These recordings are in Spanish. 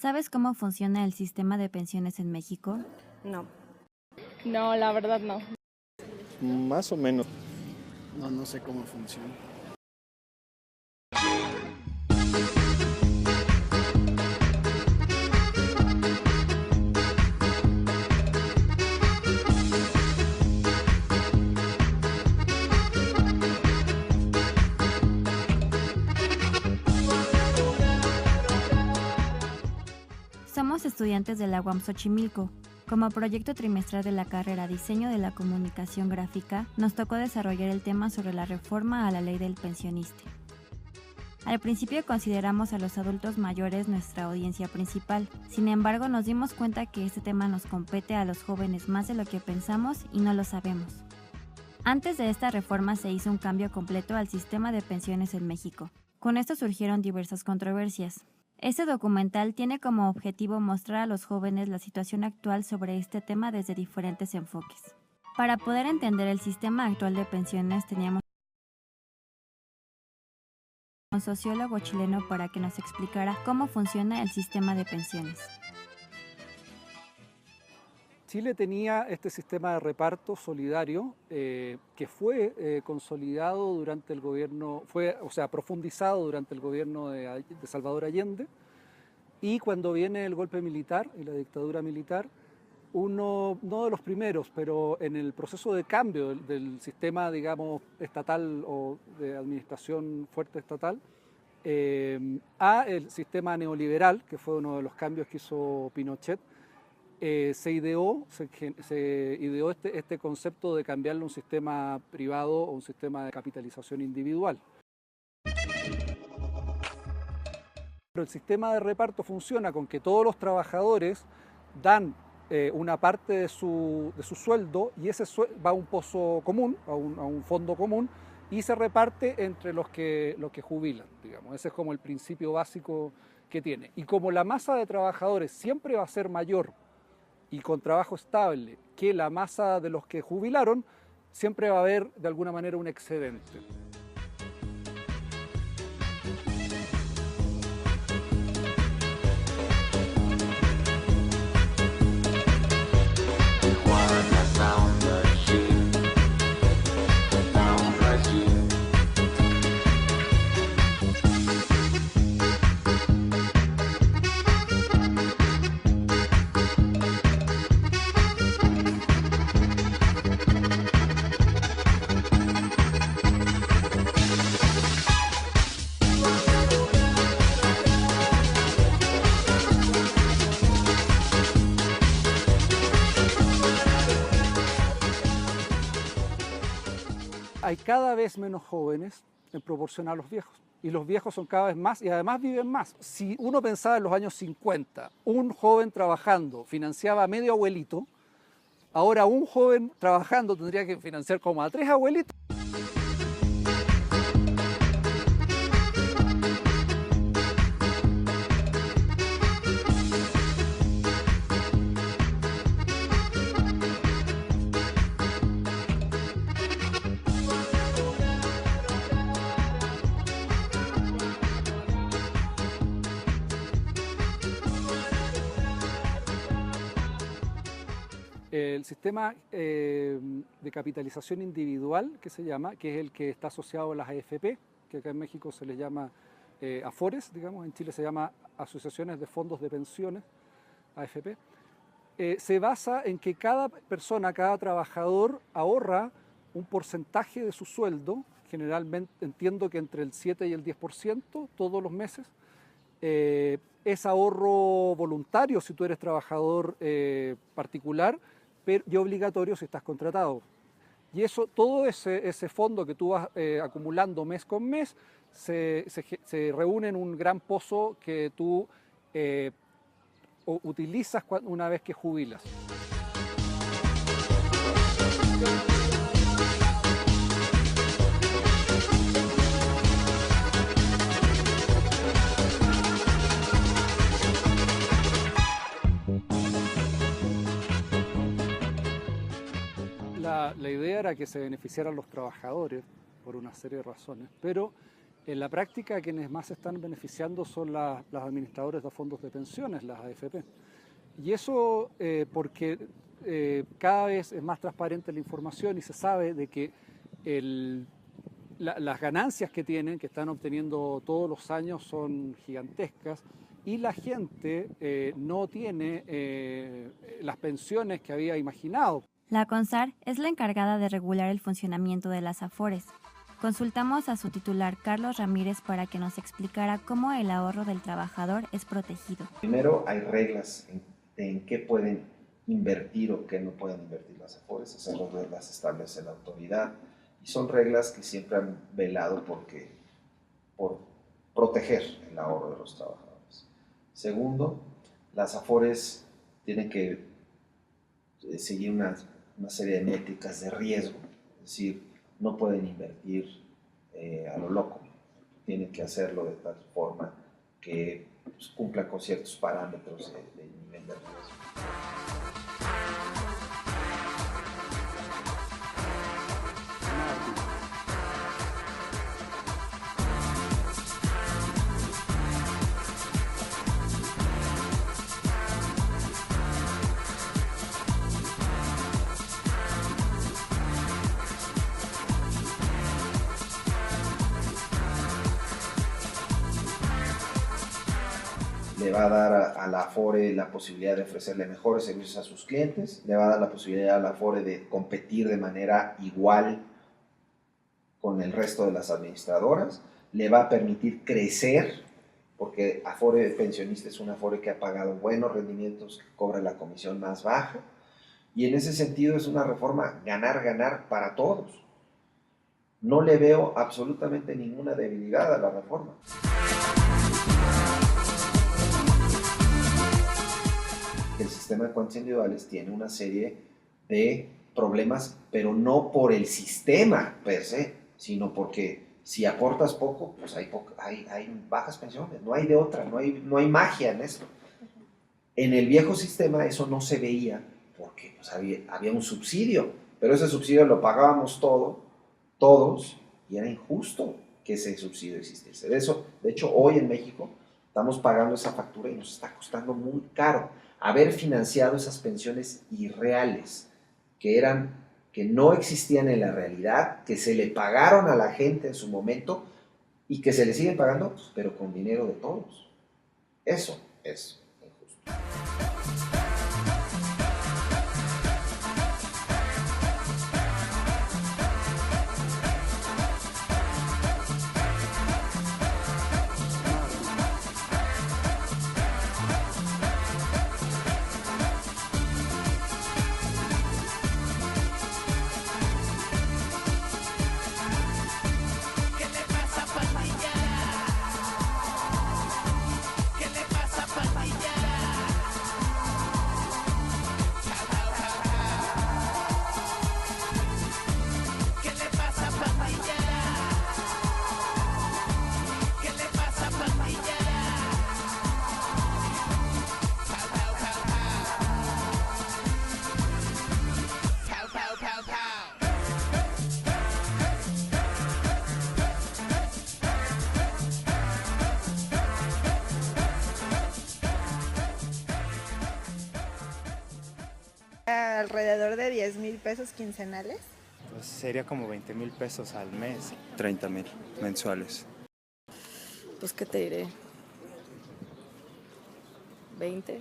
¿Sabes cómo funciona el sistema de pensiones en México? No. No, la verdad no. Más o menos. No sé cómo funciona. Somos estudiantes de la UAM Xochimilco. Como proyecto trimestral de la carrera Diseño de la Comunicación Gráfica, nos tocó desarrollar el tema sobre la reforma a la ley del pensionista. Al principio consideramos a los adultos mayores nuestra audiencia principal, sin embargo nos dimos cuenta que este tema nos compete a los jóvenes más de lo que pensamos y no lo sabemos. Antes de esta reforma se hizo un cambio completo al sistema de pensiones en México. Con esto surgieron diversas controversias. Este documental tiene como objetivo mostrar a los jóvenes la situación actual sobre este tema desde diferentes enfoques. Para poder entender el sistema actual de pensiones teníamos un sociólogo chileno para que nos explicara cómo funciona el sistema de pensiones. Chile tenía este sistema de reparto solidario que fue consolidado durante el gobierno, profundizado durante el gobierno de Salvador Allende, y cuando viene el golpe militar y la dictadura militar, no de los primeros, pero en el proceso de cambio del sistema, digamos, estatal o de administración fuerte estatal, a el sistema neoliberal, que fue uno de los cambios que hizo Pinochet, se ideó este concepto de cambiarle un sistema privado o un sistema de capitalización individual. Pero el sistema de reparto funciona con que todos los trabajadores dan una parte de su sueldo, y ese va a un pozo común, a un fondo común, y se reparte entre los que jubilan, digamos. Ese es como el principio básico que tiene. Y como la masa de trabajadores siempre va a ser mayor y con trabajo estable que la masa de los que jubilaron, siempre va a haber de alguna manera un excedente. Hay cada vez menos jóvenes en proporción a los viejos. Y los viejos son cada vez más y además viven más. Si uno pensaba en los años 50, un joven trabajando financiaba a medio abuelito, ahora un joven trabajando tendría que financiar como a 3 abuelitos. El sistema de capitalización individual, que se llama, que es el que está asociado a las AFP, que acá en México se les llama AFORES, digamos, en Chile se llama Asociaciones de Fondos de Pensiones, AFP, se basa en que cada persona, cada trabajador ahorra un porcentaje de su sueldo, generalmente entiendo que entre el 7 y el 10% todos los meses. Es ahorro voluntario si tú eres trabajador particular, y obligatorio si estás contratado. Y eso, todo ese fondo que tú vas acumulando mes con mes, se reúne en un gran pozo que tú utilizas una vez que jubilas. La idea era que se beneficiaran los trabajadores por una serie de razones, pero En la práctica, quienes más se están beneficiando son las administradoras de fondos de pensiones, las AFP. Y eso porque cada vez es más transparente la información y se sabe de que las ganancias que tienen, que están obteniendo todos los años, son gigantescas y la gente no tiene las pensiones que había imaginado. La CONSAR es la encargada de regular el funcionamiento de las AFORES. Consultamos a su titular, Carlos Ramírez, para que nos explicara cómo el ahorro del trabajador es protegido. Primero, hay reglas en qué pueden invertir o qué no pueden invertir las AFORES. Esas reglas las establece la autoridad y son reglas que siempre han velado por proteger el ahorro de los trabajadores. Segundo, las AFORES tienen que seguir una serie de métricas de riesgo, es decir, no pueden invertir a lo loco, tienen que hacerlo de tal forma que pues, cumplan con ciertos parámetros de nivel de riesgo. Le va a dar a la Afore la posibilidad de ofrecerle mejores servicios a sus clientes, le va a dar la posibilidad a la Afore de competir de manera igual con el resto de las administradoras, le va a permitir crecer, porque Afore Pensionista es una Afore que ha pagado buenos rendimientos, que cobra la comisión más baja, y en ese sentido es una reforma ganar-ganar para todos. No le veo absolutamente ninguna debilidad a la reforma. El sistema de cuentas individuales tiene una serie de problemas, pero no por el sistema per se, sino porque si aportas poco, pues hay bajas pensiones, no hay de otra, no hay magia en esto. En el viejo sistema eso no se veía porque pues, había un subsidio, pero ese subsidio lo pagábamos todos, y era injusto que ese subsidio existiese. De hecho, hoy en México estamos pagando esa factura y nos está costando muy caro haber financiado esas pensiones irreales que no existían en la realidad, que se le pagaron a la gente en su momento y que se le siguen pagando, pero con dinero de todos. Eso es injusto. Alrededor de 10,000 pesos quincenales. Pues sería como 20,000 pesos al mes. 30,000 mensuales. Pues, ¿qué te diré? 20.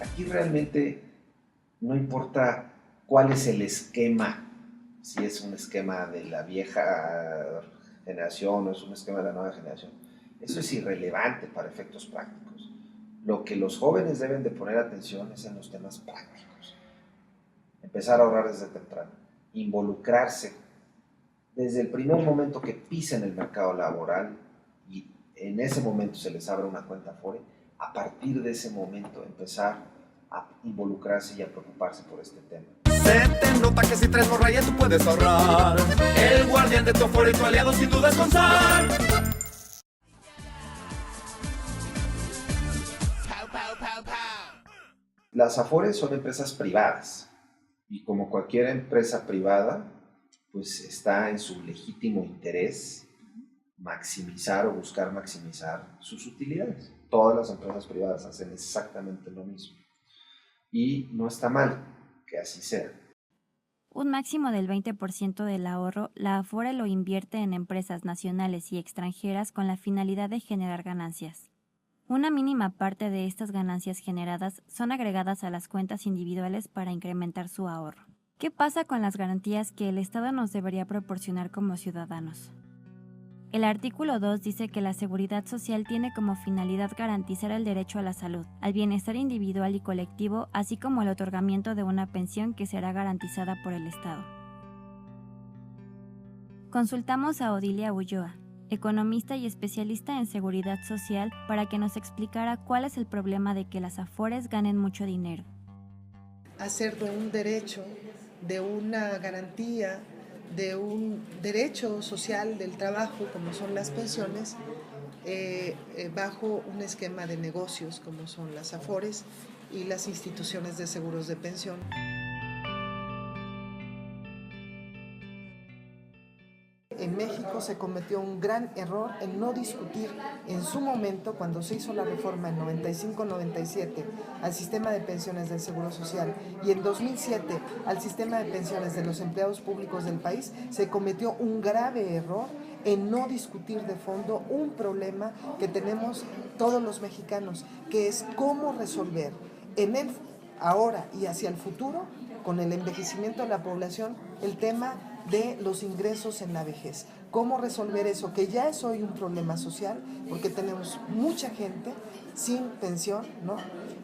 Aquí realmente no importa cuál es el esquema, si es un esquema de la vieja generación o es un esquema de la nueva generación. Eso es irrelevante para efectos prácticos. Lo que los jóvenes deben de poner atención es en los temas prácticos. Empezar a ahorrar desde temprano, involucrarse desde el primer momento que pisen el mercado laboral y en ese momento se les abre una cuenta Afore, a partir de ese momento empezar a involucrarse y a preocuparse por este tema. Se te nota que si traes morralla tú puedes ahorrar. El guardián de tu Afore y tu aliado sin duda es CONSAR. las Afores son empresas privadas y como cualquier empresa privada, pues está en su legítimo interés maximizar o buscar maximizar sus utilidades. Todas las empresas privadas hacen exactamente lo mismo. Y no está mal que así sea. Un máximo del 20% del ahorro, la Afore lo invierte en empresas nacionales y extranjeras con la finalidad de generar ganancias. Una mínima parte de estas ganancias generadas son agregadas a las cuentas individuales para incrementar su ahorro. ¿Qué pasa con las garantías que el Estado nos debería proporcionar como ciudadanos? El artículo 2 dice que la seguridad social tiene como finalidad garantizar el derecho a la salud, al bienestar individual y colectivo, así como el otorgamiento de una pensión que será garantizada por el Estado. Consultamos a Odilia Ulloa, economista y especialista en seguridad social, para que nos explicara cuál es el problema de que las Afores ganen mucho dinero. Hacer de un derecho, de una garantía, de un derecho social del trabajo, como son las pensiones, bajo un esquema de negocios, como son las Afores y las instituciones de seguros de pensión. En México se cometió un gran error en no discutir en su momento, cuando se hizo la reforma en 95-97 al sistema de pensiones del Seguro Social y en 2007 al sistema de pensiones de los empleados públicos del país, se cometió un grave error en no discutir de fondo un problema que tenemos todos los mexicanos, que es cómo resolver en el ahora y hacia el futuro, con el envejecimiento de la población, el tema de los ingresos en la vejez. ¿Cómo resolver eso? Que ya es hoy un problema social, porque tenemos mucha gente sin pensión, ¿no?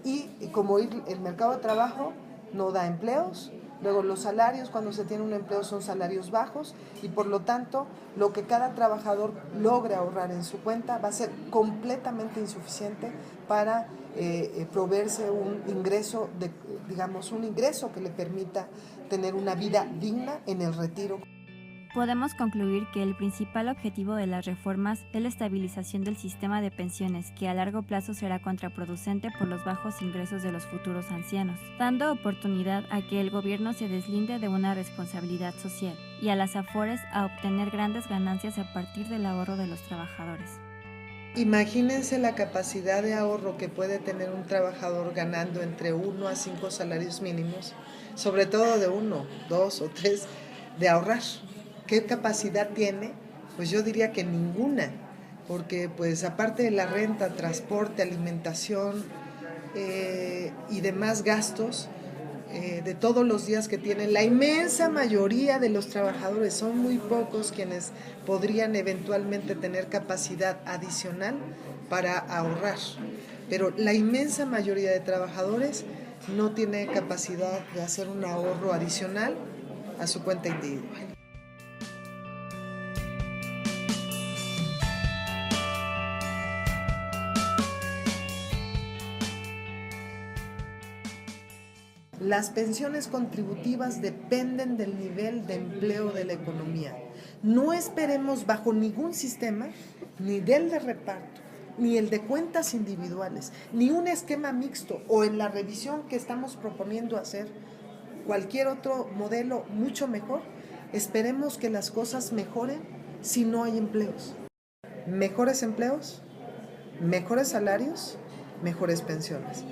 Y como el mercado de trabajo no da empleos, luego los salarios cuando se tiene un empleo son salarios bajos y por lo tanto lo que cada trabajador logre ahorrar en su cuenta va a ser completamente insuficiente para proveerse un ingreso, un ingreso que le permita tener una vida digna en el retiro. Podemos concluir que el principal objetivo de las reformas es la estabilización del sistema de pensiones, que a largo plazo será contraproducente por los bajos ingresos de los futuros ancianos, dando oportunidad a que el gobierno se deslinde de una responsabilidad social y a las Afores a obtener grandes ganancias a partir del ahorro de los trabajadores. Imagínense la capacidad de ahorro que puede tener un trabajador ganando entre 1 a 5 salarios mínimos, sobre todo de 1, 2 o 3, de ahorrar. ¿Qué capacidad tiene? Pues yo diría que ninguna, porque pues aparte de la renta, transporte, alimentación y demás gastos de todos los días que tienen, la inmensa mayoría de los trabajadores, son muy pocos quienes podrían eventualmente tener capacidad adicional para ahorrar, pero la inmensa mayoría de trabajadores no tiene capacidad de hacer un ahorro adicional a su cuenta individual. Las pensiones contributivas dependen del nivel de empleo de la economía. No esperemos bajo ningún sistema, ni del de reparto, ni el de cuentas individuales, ni un esquema mixto, o en la revisión que estamos proponiendo hacer, cualquier otro modelo mucho mejor. Esperemos que las cosas mejoren si no hay empleos. Mejores empleos, mejores salarios, mejores pensiones.